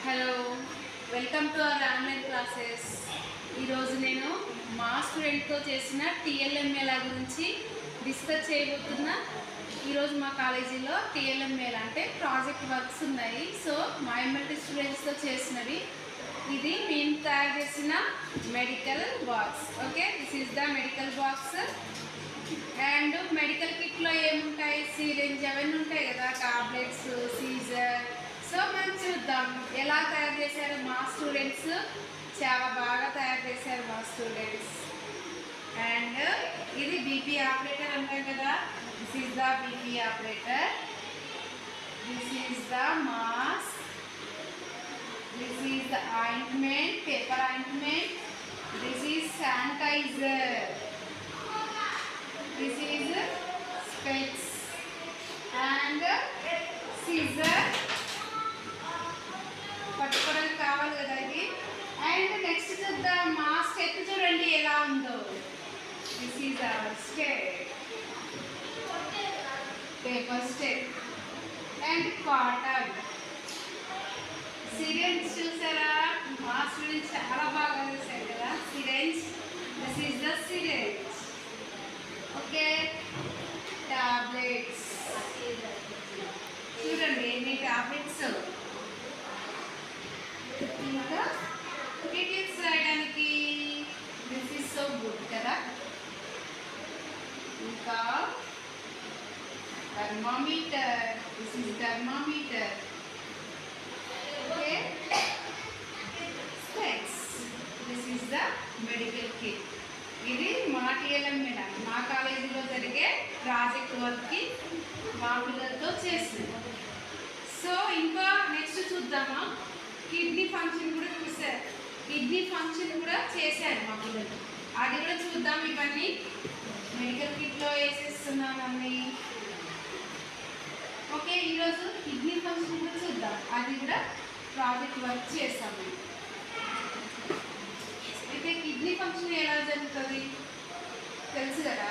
Hello, welcome to our online classes. ఈరోజు నేను మా స్టూడెంట్తో చేసిన టీఎల్ఎంఏల గురించి డిస్కస్ చేయబోతున్నా. ఈరోజు మా కాలేజీలో టీఎల్ఎంఏల అంటే ప్రాజెక్ట్ వర్క్స్ ఉన్నాయి. సో మా ఎంఎల్టీ స్టూడెంట్స్తో చేసినవి. ఇది మేము తయారు చేసిన medical box. Okay, this is the medical box. And medical కిట్లో ఏముంటాయి, సిరింజ్ అవన్నీ ఉంటాయి కదా, టాబ్లెట్స్, సీజర్. సో మనం చూద్దాం ఎలా తయారు చేశారు మా స్టూడెంట్స్. చాలా బాగా తయారు చేశారు మా స్టూడెంట్స్. అండ్ ఇది బీపీ ఆపరేటర్ అంటాం కదా, this is the BP operator. This is the mask. This is the ointment, paper ointment. This is sanitiser. This is specs and scissor. పట్టుకోవడానికి కావాలి కదా ఇది. అండ్ నెక్స్ట్ చూద్దాం మా స్టెప్ చూడండి ఎలా ఉందో. This is our step, paper step. And cotton syringe చూసారా, మా స్టూడెంట్స్ చాలా బాగా చేశారు కదా syringe. This is the syringe. Okay, tablets చూడండి ఎన్ని టాబ్లెట్స్. ఇంకా డీటెయిల్స్ రాయడానికి దిస్ ఈజ్ సో గుడ్ కదా. ఇంకా thermometer, this is thermometer. Okay, specs, this is the medical kit. ఇది మా టీఎల్ఎంఏ మా కాలేజీలో జరిగే ప్రాజెక్ట్ వర్క్కి మా పిల్లలతో చేసింది. సో ఇంకా నెక్స్ట్ చూద్దామా, కిడ్నీ ఫంక్షన్ కూడా చూసారు. కిడ్నీ ఫంక్షన్ కూడా చేశారు మా పిల్లలు, అది కూడా చూద్దాం. ఇవన్నీ మెడికల్ కిట్లో వేసేస్తున్నామని. ఓకే, ఈరోజు కిడ్నీ ఫంక్షన్ కూడా చూద్దాం, అది కూడా ప్రాజెక్ట్ వర్క్ చేస్తాము. అయితే కిడ్నీ ఫంక్షన్ ఎలా జరుగుతుంది తెలుసు కదా.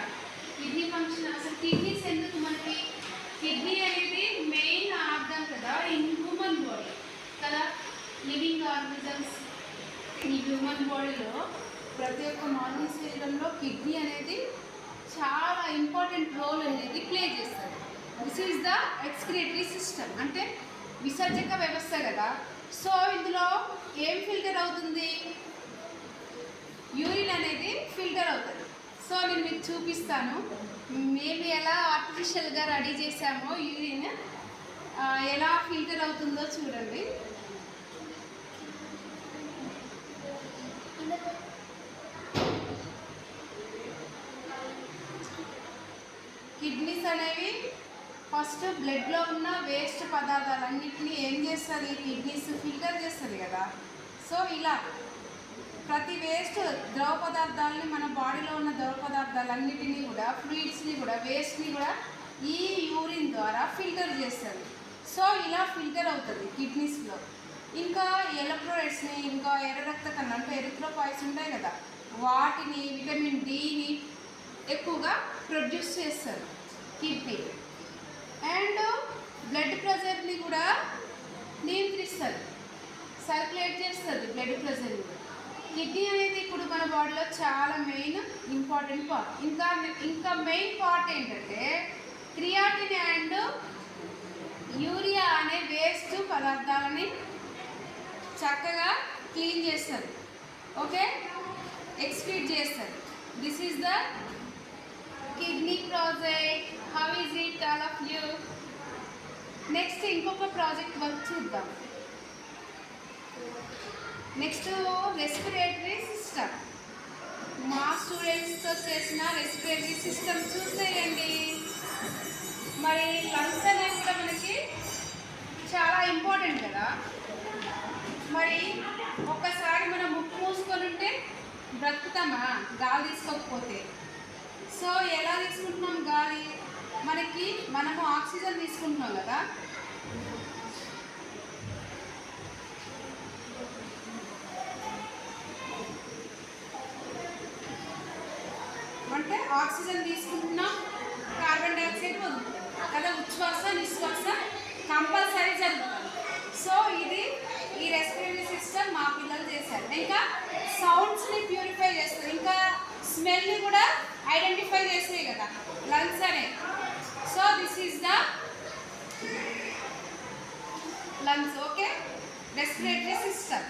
కిడ్నీ ఫంక్షన్ అసలు కిడ్నీస్ ఎందుకు మనకి, కిడ్నీ అనేది మెయిన్ ఆర్గన్ కదా ఇన్ హ్యూమన్ బాడీ కదా, లివింగ్ ఆర్గనిజమ్స్. ఈ హ్యూమన్ బాడీలో ప్రతి ఒక్క మానవ శరీరంలో కిడ్నీ అనేది చాలా ఇంపార్టెంట్ రోల్ అనేది ప్లే చేస్తుంది. This is the excretory system, అంటే విసర్జక వ్యవస్థ కదా. సో ఇందులో ఏం ఫిల్టర్ అవుతుంది, యూరిన్ అనేది ఫిల్టర్ అవుతుంది. సో నేను మీకు చూపిస్తాను మేము ఎలా ఆర్టిఫిషియల్గా రెడీ చేసామో యూరిన్ ఎలా ఫిల్టర్ అవుతుందో చూడండి. కిడ్నీస్ అనేవి ఫస్ట్ బ్లడ్లో ఉన్న వేస్ట్ పదార్థాలన్నింటినీ ఏం చేస్తుంది, కిడ్నీస్ ఫిల్టర్ చేస్తుంది కదా. సో ఇలా ప్రతి వేస్ట్ ద్రవ పదార్థాలని, మన బాడీలో ఉన్న ద్రవ పదార్థాలన్నిటినీ కూడా, ఫ్లూయిడ్స్ని కూడా, వేస్ట్ని కూడా ఈ యూరిన్ ద్వారా ఫిల్టర్ చేస్తుంది. సో ఇలా ఫిల్టర్ అవుతుంది కిడ్నీస్లో. ఇంకా ఎలక్ట్రోలైట్స్ని, ఇంకా ఎర్ర రక్త కణాలు అంటే ఎరిథ్రోపాయిట్స్ ఉంటాయి కదా, వాటిని, విటమిన్ డిని ఎక్కువగా ప్రొడ్యూస్ చేస్తారు కిడ్నీ. అండ్ బ్లడ్ ప్రెషర్ని కూడా నియంత్రిస్తుంది, సర్క్యులేట్ చేస్తుంది బ్లడ్ ప్రెషర్ని. కిడ్నీ అనేది ఇప్పుడు మన బాడీలో చాలా మెయిన్ ఇంపార్టెంట్ పార్ట్. ఇంకా మెయిన్ పార్ట్ ఏంటంటే క్రియాటిన్ అండ్ యూరియా అనే వేస్ట్ పదార్థాలని చక్కగా క్లీన్ చేస్తుంది. ఓకే, ఎక్స్క్రీట్ చేస్తుంది. This is the kidney project. How is it all of you? Next ఇంకొక ప్రాజెక్ట్ వర్క్ చూద్దాం. Next respiratory system. మా స్టూడెంట్స్తో చేసిన రెస్పిరేటరీ సిస్టమ్ చూసేయండి. మరి లంగ్స్ అనేవి కూడా మనకి చాలా ఇంపార్టెంట్ కదా. మరి ఒక్కసారి మనం ముక్కు మూసుకొని ఉంటే బ్రతుకుతామా గాలి తీసుకోకపోతే? సో ఎలా తీసుకుంటున్నాం గాలి, మనము ఆక్సిజన్ తీసుకుంటున్నాం కదా. అంటే ఆక్సిజన్ తీసుకుంటున్నాం, కార్బన్ డైఆక్సైడ్ వదులుతున్నాం కదా. ఉచ్ఛ్వాస నిశ్వాస కంపల్సరీ జరుగుతుంది. సో ఇది ఈ రెస్పిరేటరీ చేస్తారు, ఇంకా సౌండ్స్ని ప్యూరిఫై చేస్తుంది, ఇంకా స్మెల్ని కూడా ఐడెంటిఫై చేస్తాయి కదా లంగ్స్ అనే. So this is the lungs. Okay, respiratory system.